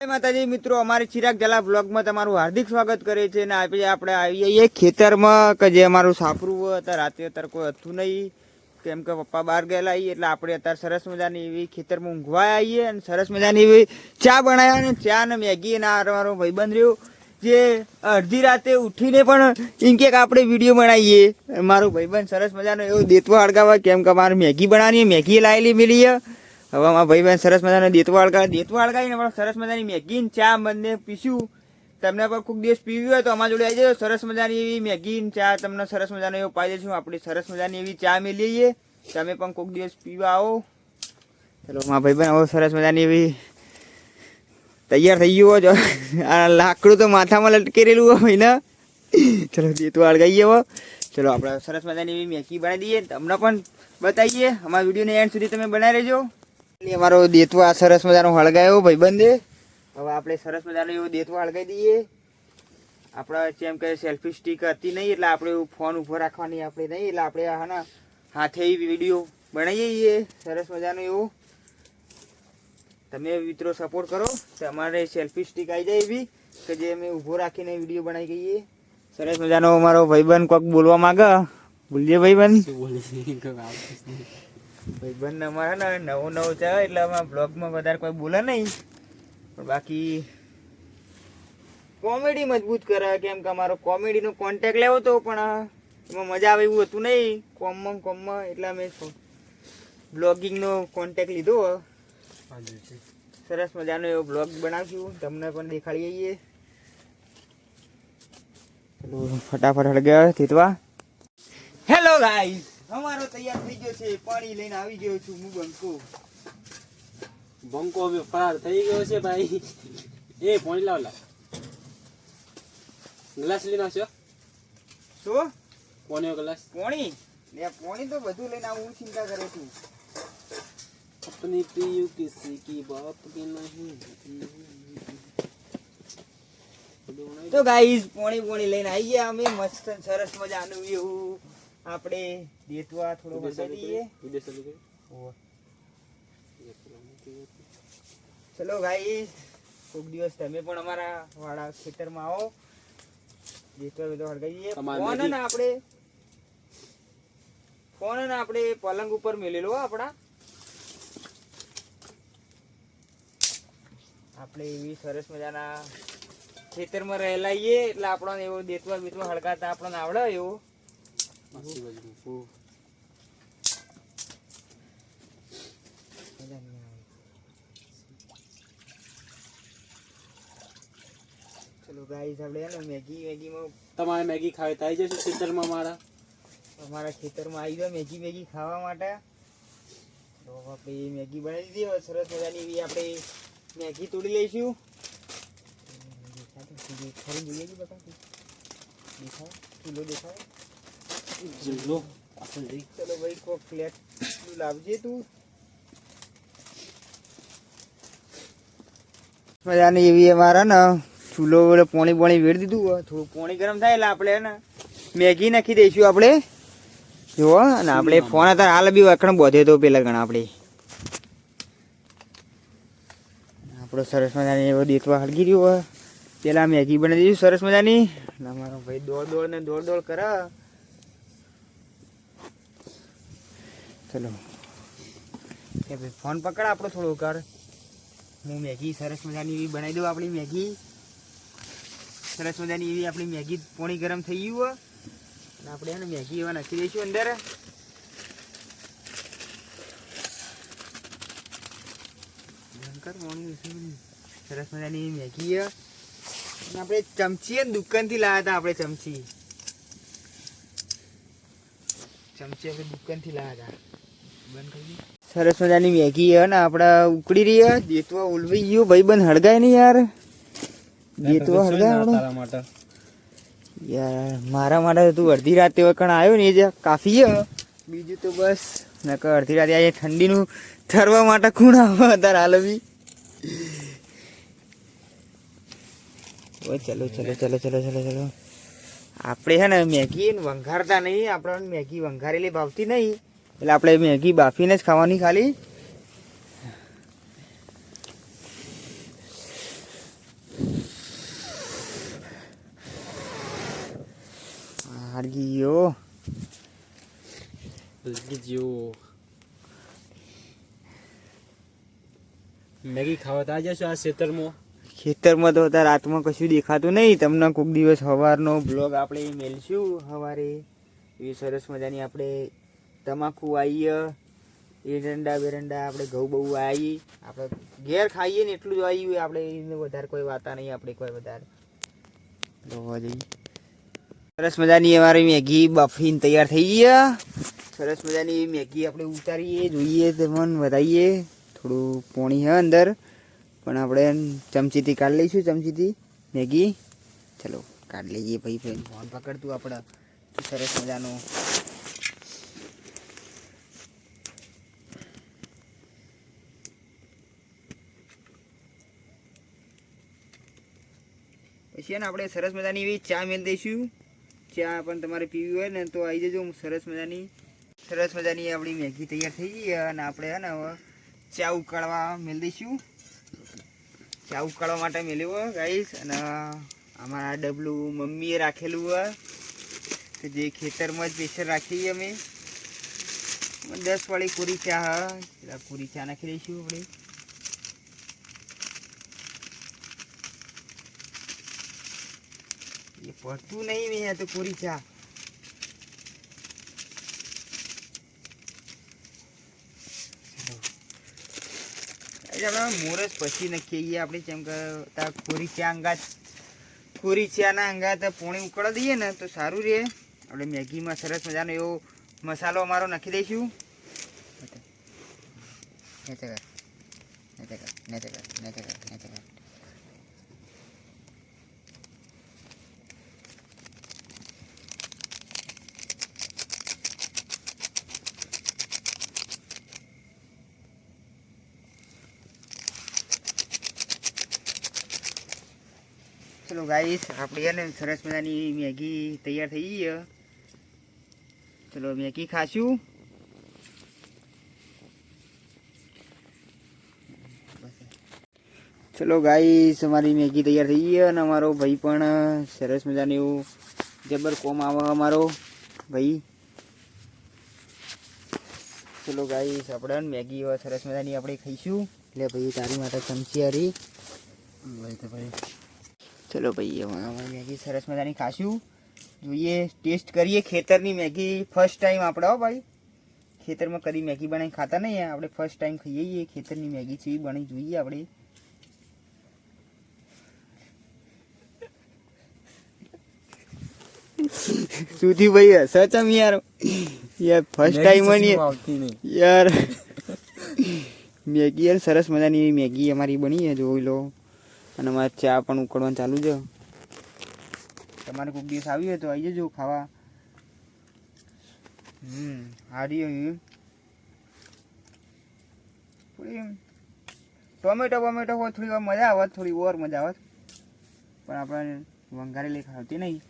જય માતાજી મિત્રો, અમારી ચિરાગ ઝાલા બ્લોગમાં તમારું હાર્દિક સ્વાગત કરે છે. અને આજે આપણે આવીએ ખેતરમાં કે જે અમારું સાપરું અત્યારે રાતે અત્યારે કોઈ હતું નહીં, કેમ કે પપ્પા બહાર ગયેલા આવીએ એટલે આપણે અત્યારે સરસ મજાની એવી ખેતરમાં ઊંઘવા આવીએ અને સરસ મજાની એવી ચા બનાવ્યા અને ચા ને મેગી અને મારો ભાઈબંધ રહ્યો જે અડધી રાતે ઉઠીને પણ એમ કે આપણે વિડીયો બનાવીએ. મારો ભાઈબંધ સરસ મજાનો એવો દેતવા હળગાવા, કેમ કે અમારે મેગી બનાવવાની, મેગી લાવેલી મિલી. હવે અમારા ભાઈબંધ સરસ મજાનો દેતવા હળગાવીને સરસ મજાની મેગી ને ચા બંને પીશું. તમને પણ ખૂબ દિવસ પીવી હોય તો અમારા જોડે આવી જાય. સરસ મજાની એવી મેગી ને ચા તમને સરસ મજાનો એવો પાઈ દઈશું. આપણી સરસ મજાની એવી ચા મેળવીએ, તમે પણ કોઈક દિવસ પીવા આવો. ચલો મારા ભાઈબંધ હવે સરસ મજાની એવી તૈયાર થઈ ગયું હોય. આ લાકડું તો માથામાં લટકેરેલું હોય ને. ચલો દેતવા હળગાવીએ હવે. ચલો આપણે સરસ મજાની એવી મેગી બનાવી દઈએ, તમને પણ બતાવીએ. અમારા વિડીયોને એન્ડ સુધી તમે બનાવી રહેજો. અમારો દેતવા સરસ મજાનો હળગાયો ભાઈબંધે. હવે આપણે સરસ મજાનો એવો દેતવા હળગાવી દઈએ. આપણે જેમ કે સેલ્ફી સ્ટિક હતી નહીં એટલે આપણે ફોન ઊભો રાખવાની આપણે નહીં, એટલે આપણે હા હાથે વિડીયો બનાવીએ સરસ મજાનો એવો. તમે મિત્રો સપોર્ટ કરો તો અમારે સેલ્ફી સ્ટિક આવી જાય એવી કે જે અમે ઊભો રાખીને વિડીયો બનાવી ગઈએ. સરસ મજાનો અમારો ભાઈબંધ કોઈક બોલવા માંગે, બોલીએ ભાઈબંધ. ભાઈબંધ અમારે ને નવો છે એટલે અમારા બ્લોગમાં વધારે કોઈ બોલે નહીં, પણ બાકી કોમેડી મજબૂત કરે. કેમ કે અમારો કોમેડીનો કોન્ટેક્ટ લેવો હતો પણ એમાં મજા આવે એવું હતું નહીં કોમમાં, એટલે અમે બ્લોગિંગનો કોન્ટેક્ટ લીધો. સરસ મજાનો એવો બ્લોગ બનાવશું, તમને પણ દેખાડીએ. ચલો ફટાફટ હળગ્યા થીતવા. હેલો ગાઈસ, અમારો તૈયાર થઈ ગયો છે, પાણી લઈને આવી ગયો છું હું. બંકો હવે ફરાર થઈ ગયો છે ભાઈ. એ પાણી લાવલા ગ્લાસ લઈને આવશો. શું પાણીનો ગ્લાસ? પાણી તો બધું લઈને આવું, ચિંતા કરે છું. अपनी पीयू किसी की बात की नहीं. તો ગાઈસ પાણી લઈને આવી ગયા અમે. મસ્ત સરસ મજાનું એવું આપણે દેતવા થોડો બતાવીએ. ચલો ગાઈસ, કોઈક દિવસ તમે પણ અમારા વાળા ખેતરમાં આવો, દેતવા બધો હળગાવીએ. ફોન આપણે પલંગ ઉપર મેલેલો આપણા. આપણે એવી સરસ મજાના ખેતરમાં રહેલા એટલે આપણને એવો દેતવા બેતવા હળગાતા આપણને આવડે એવો. ચલો ગાઈસ, આપણે મેગીમાં તમારે મેગી ખાવી થઈ જશે ખેતરમાં. અમારા ખેતરમાં આવી જાય મેગી ખાવા માટે. તો આપણે મેગી બનાવી દીધી. સરસ મજાની એવી આપણે મેગી તોડી લઈશું. ચલો ભાઈ કોક પ્લેટ લાવજે તું. મજાની એવી અમારા ને ચૂલો પાણી વેડી દીધું. થોડું પાણી ગરમ થાય એટલે આપણે ને મેગી નાખી દઈશું આપણે. જો અને આપણે ફોન અત્યારે હાલ બી વખણ બોધ્યો હતો પેલા ઘણા. આપણો સરસ મજાની એવો દેતવા હળગી રહ્યો. પેલા મેગી બનાવી દઈશું સરસ મજાની. અમારો ભાઈ દોડ કરે. ચલો ભાઈ ફોન પકડ આપણો થોડો કર. હું મેગી સરસ મજાની એવી બનાવી દઉં. આપણી મેગી સરસ મજાની એવી આપણી મેગી પાણી ગરમ થઈ ગયું અને આપણે એને મેગી એવા નાખી દઈશું અંદર. સરસ મજાની મેગી આપણે ચમચી દુકાનથી લાવ્યા હતા. આપણે ચમચી આપણે દુકાનથી લાવ્યા હતા. બંધ કરી સરસ મજાની મેગી ને આપણે ઉકળી રહી. દેતવા ઉલવાઈ ગયું ભાઈબંધ, હળગાય નહીં યાર. દેતવા હળગાય યાર. મારા માટે તું અડધી રાતે વખણ આવ્યો ને એ જ કાફી. બીજું તો બસ નકર અડધી રાતે આ ઠંડીનું ઠરવા માટે કોણ આવે અત્યારે હાલ બી. ચલો આપણે છે ને મેગી વંઘારતા નહીં. આપણે મેગી વંઘારેલી ભાવતી નહીં એટલે આપણે મેગી બાફીને જ ખાવાની ખાલી. હારી ગયો જો મેગી ખાવા તો આજે આ ખેતરમાં ખેતરમાં તો અત્યારે રાતમાં કશું દેખાતું નહીં. તમને કોઈક દિવસ સવારનો બ્લોગ આપણે મેલશું. સવારે એ સરસ મજાની આપણે તમાકુ આવીએ, એરંડા બેરંડા આપણે ઘઉં બહુ આવી આપણે ઘેર ખાઈએ ને એટલું જ આવ્યું. આપણે એને વધારે કોઈ વાતા નહીં, આપણે કોઈ વધારે જોવા જઈએ. સરસ મજાની અમારી મેગી બફીને તૈયાર થઈ ગયા. સરસ મજાની મેગી આપણે ઉતારીએ, જોઈએ તમને વધારીએ. થોડું પોણી છે અંદર, પણ આપણે ચમચીથી કાઢી લઈશું. ચમચીથી મેગી ચલો કાઢી લઈએ. ભાઈ ભાઈ ફોન પકડતું આપણે સરસ મજાનું. પછી ને આપણે સરસ મજાની એવી ચા મેળ દઈશું. ચા પણ તમારે પીવી હોય ને તો આવી જજો. સરસ મજાની આપણી મેગી તૈયાર થઈ ગઈ અને આપણે હે ને હવે ચા ઉકાળવા મેળ દઈશું. ચા ઉકાળવા માટે મેળ્યું હોય ગાઈસ. અને અમારા ડબલું મમ્મીએ રાખેલું હોય કે જે ખેતરમાં જ પ્રેશર રાખીએ અમે. 10 વાળી કોરી ચા હા, કોરી ચા નાખી દઈશું આપણે. એ પડતું નહીં મેં તો કોરી ચા. આપણે મોરસ પછી નાખીએ આપણે, જેમ કે કોરી ચા અંગાત, કોરી ચાના અંગાત પોણી ઉકળવા દઈએ ને તો સારું રહે. આપણે મેગીમાં સરસ મજાનો એવો મસાલો અમારો નાખી દઈશું. ચલો ગાઈસ આપણે ને સરસ મજાની મેગી તૈયાર થઈ ગઈ. ચલો મેગી ખાશું. ચલો ગાઈસ અમારી મેગી તૈયાર થઈ ગઈ અને અમારો ભાઈ પણ સરસ મજાનું એવું જબર કોમ આવે અમારો ભાઈ. ચલો ગાઈસ આપણે મેગી સરસ મજાની આપણે ખાઈશું. એટલે ભાઈ તારી માટે ચમચી હારી ભાઈ તો ભાઈ. ચલો ભાઈ અમારી મેગી સરસ મજાની ખાશું. જોઈએ ટેસ્ટ કરીએ ખેતરની મેગી. ફર્સ્ટ ટાઈમ આપણે હો ભાઈ, ખેતરમાં કદી મેગી બનાવી ખાતા નહીં. આપણે ફર્સ્ટ ટાઈમ ખાઈએ ખેતરની મેગી છે એ બની જોઈએ આપણે. સુધી ભાઈ સચમ યાર ફર્સ્ટ ટાઈમ યાર મેગી યાર સરસ મજાની મેગી અમારી બની જોઈ લો. અને અમારે ચા પણ ઉકળવાનું ચાલુ છે. તમારે કોઈક દિવસ આવી હોય તો આવી જજો ખાવા. હારી થોડી ટોમેટો બમેટો હોય થોડી વાર મજા આવત, થોડી ઓર મજા આવત, પણ આપણે વંઘારી લઈ ખાવતી નહીં.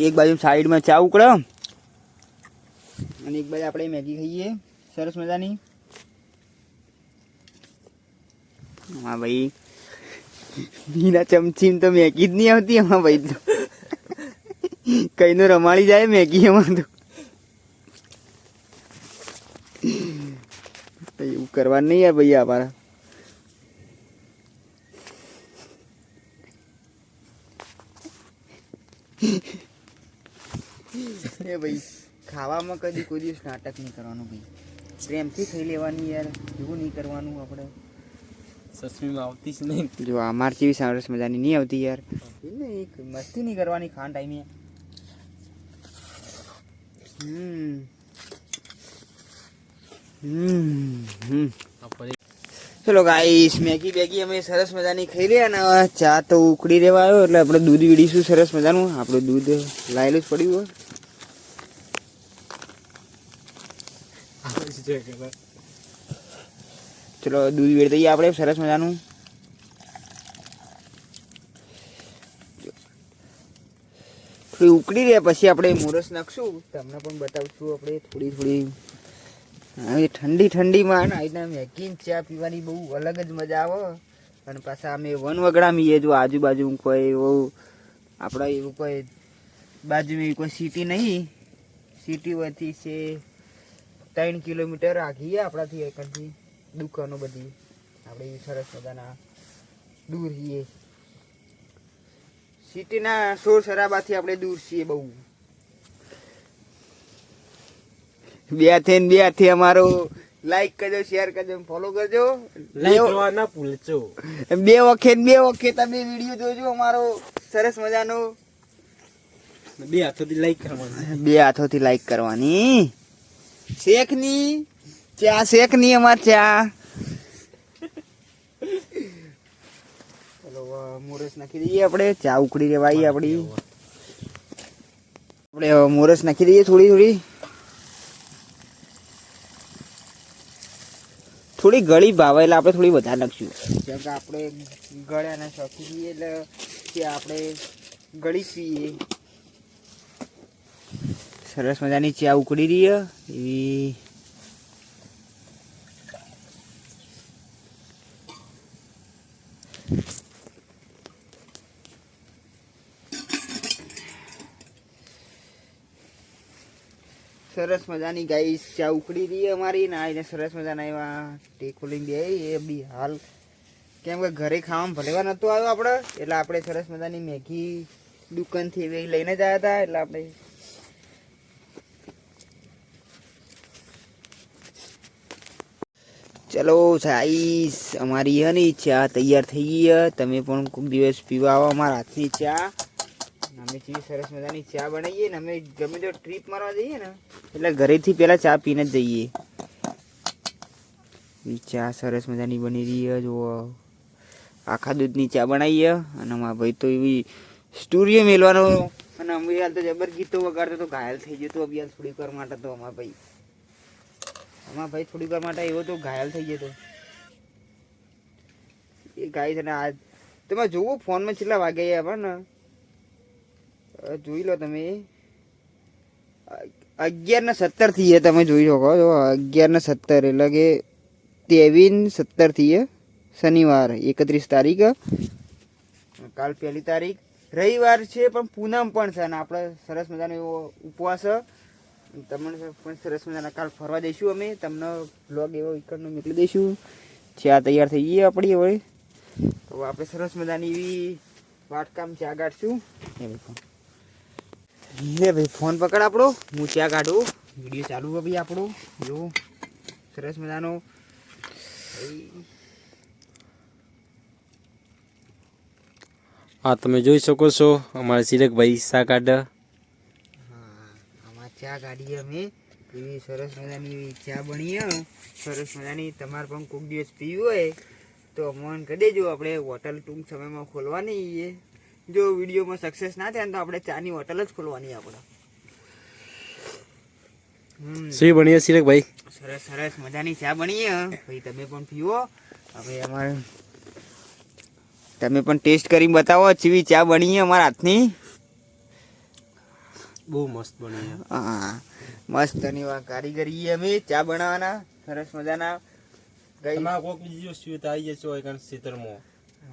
એક બાજુ સાઈડમાં ચા ઉકળે અને એક બાજુ આપણે મેગી ખાઈએ સરસ મજાની. હા ભાઈ બીના ચમચી તો મેગી જ નહીં આવતી એમાં ભાઈ. તો કઈ નો રમાડી જાય મેગી એમાં તો. એવું કરવાનું નહીં યાર ભાઈ અમારા. એ ભાઈ ખાવામાં કદી કોઈ દિવસ નાટક નહીં કરવાનું ભાઈ. પ્રેમથી ખાઈ લેવાની યાર, એવું નહીં કરવાનું આપણે. સસમીમાં આવતી જ નહીં. જો અમાર જેવી સરસ મજાની નહીં આવતી યાર. મસ્તી નહીં કરવાની ખાન ટાઈમે. ચલો ગાઈસ મેગી બેગી અમે સરસ મજાની ખાઈ લે અને ચા તો ઉકળી રહેવા આવ્યો એટલે આપણે દૂધ વીડીશું સરસ મજાનું. આપણું દૂધ લાયેલું જ પડ્યું હોય. ચલો દૂધ વેડ દઈએ આપણે સરસ મજાનું. થોડી ઉકળી રહે પછી આપણે મોરસ નાખશું. તમને પણ બતાવશું આપણે થોડી થોડી. ઠંડી ઠંડીમાં ને અહીંના મેગી ચા પીવાની બહુ અલગ જ મજા આવે. અને પાછા અમે વનવગડામાં જો આજુબાજુ કોઈ એવું આપણે એવું કોઈ બાજુમાં એવી કોઈ સિટી નહીં. સિટી વધી છે 3 કિલોમીટર આઘી આપણાથી એકથી દુકાનો બધી આપણે એવી સરસ મજાના દૂર છીએ. સિટીના શોર શરાબાથી આપણે દૂર છીએ બહુ. બે હાથે અમારો લાઈક કરજો, શેર કરજો, ફોલો કરજો. લાઈક કરવા ના ભૂલજો. બે વખત તમે વિડીયો જોજો અમારો સરસ મજાનો. બે હાથોથી લાઈક કરવાની. બે હાથોથી લાઈક કરવાની. શેખની ચા, શેખની અમાર ચા. ચલો મોરસ નાખી દઈએ આપણે. ચા ઉકળી રેવાઈ આપણી. આપણે મોરસ નાખી દઈએ થોડી ગળી ભાવે એટલે આપણે થોડી વધારે નાખશું. કેમ કે આપણે ગળ્યાના શોખી છીએ એટલે કે આપણે ગળી પીએ. સરસ મજાની ચા ઉકળી રહી એવી. સરસ મજાની ગાઈસ ચા ઉકળી રહી અમારી ને આઈને સરસ મજાના એવા ટેકો લઈને બે એ બી હાલ કેમ કે ઘરે ખાવામાં ભલેવા નતો આવ્યો આપણે એટલે આપણે સરસ મજાની મેગી દુકાનથી એવી લઈને જ આવ્યા હતા. એટલે આપણે ચલો સાઈસ અમારી હે ને ચા તૈયાર થઈ ગઈ. તમે પણ કોઈક દિવસ પીવા આવો અમારા હાથની ચા. અમે જેવી સરસ મજાની ચા બનાવીએ ને અમે ગમે તો ટ્રીપ મારવા જઈએ ને એટલે ઘરેથી પહેલા ચા પીને જ જઈએ. ચા સરસ મજાની બની રહી છે જો. આખા દૂધની ચા બનાવીએ અને અમારા ભાઈ તો એવી સ્ટુડિયો મેળવાનો અને અમે હાલ તો જબર ગીતો વગાડતો તો ઘાયલ થઈ ગયો તો અભી થોડીક વાર માટે તો અમારા ભાઈ થોડીક વાર માટે એવો તો ઘાયલ થઈ ગયો તો એ ગાય છે ને. આ તમે જુઓ ફોનમાં કેટલા વાગે આપણને જોઈ લો તમે. 11:17 થી તમે જોઈ શકો છો. 11:17 એટલે કે 23:17 થી શનિવાર 31 તારીખ. કાલ 1 તારીખ રવિવાર છે પણ પૂનમ પણ છે અને આપણે સરસ મજાનો એવો ઉપવાસ. તમને પણ સરસ મજાના કાલ ફરવા જઈશું અમે. તમને બ્લોગ એવો ઈકડનો મોકલી દઈશું. ચા તૈયાર થઈ ગઈ આપણી હવે. તો આપણે સરસ મજાની એવી વાટકામ ચા કાઢશું. ભાઈ ફોન પકડ આપણો. હું ચા કાઢું. વિડીયો ચાલુ છે ભાઈ આપણો. જો સરસ મજાનો. હા તમે જોઈ શકો છો અમારા ચિરકભાઈ ચા કાઢે. હા આમાં ચા કાઢીએ અમે. એવી સરસ મજાની એવી ચા બની સરસ મજાની. તમારે પણ કોઈક દિવસ પીવું હોય તો મન કરી દેજો. આપણે હોટલ ટૂંક સમયમાં ખોલવાની. જો વિડીયોમાં સક્સેસ ના થાય ને તો આપણે ચાની હોટલ જ ખોલવાની આપણે. શું બની ચિરકભાઈ? સરસ મજાની ચા બની ભાઈ. તમે પણ પીવો. હવે અમારે તમે પણ ટેસ્ટ કરીને બતાવો ચીવી ચા બની અમારા હાથની. બહુ મસ્ત બની. હા મસ્ત ની કારીગરી અમે ચા બનાવવાના સરસ મજાના.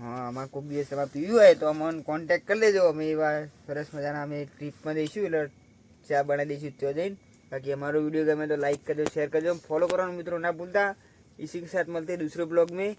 હા આમાં કોઈ દિવસ તમારે પીવું હોય તો અમને કોન્ટેક્ટ કરી લેજો. અમે એવા સરસ મજાના અમે ટ્રીપમાં દઈશું એટલે ચા બનાવી દઈશું ત્યાં જઈને. बाकी हमारा वीडियो गमे तो लाइक कर दो, शेयर कर दो, फॉलो करो मित्रों ना भूलता। इसी के साथ मिलते हैं दूसरे ब्लॉग में।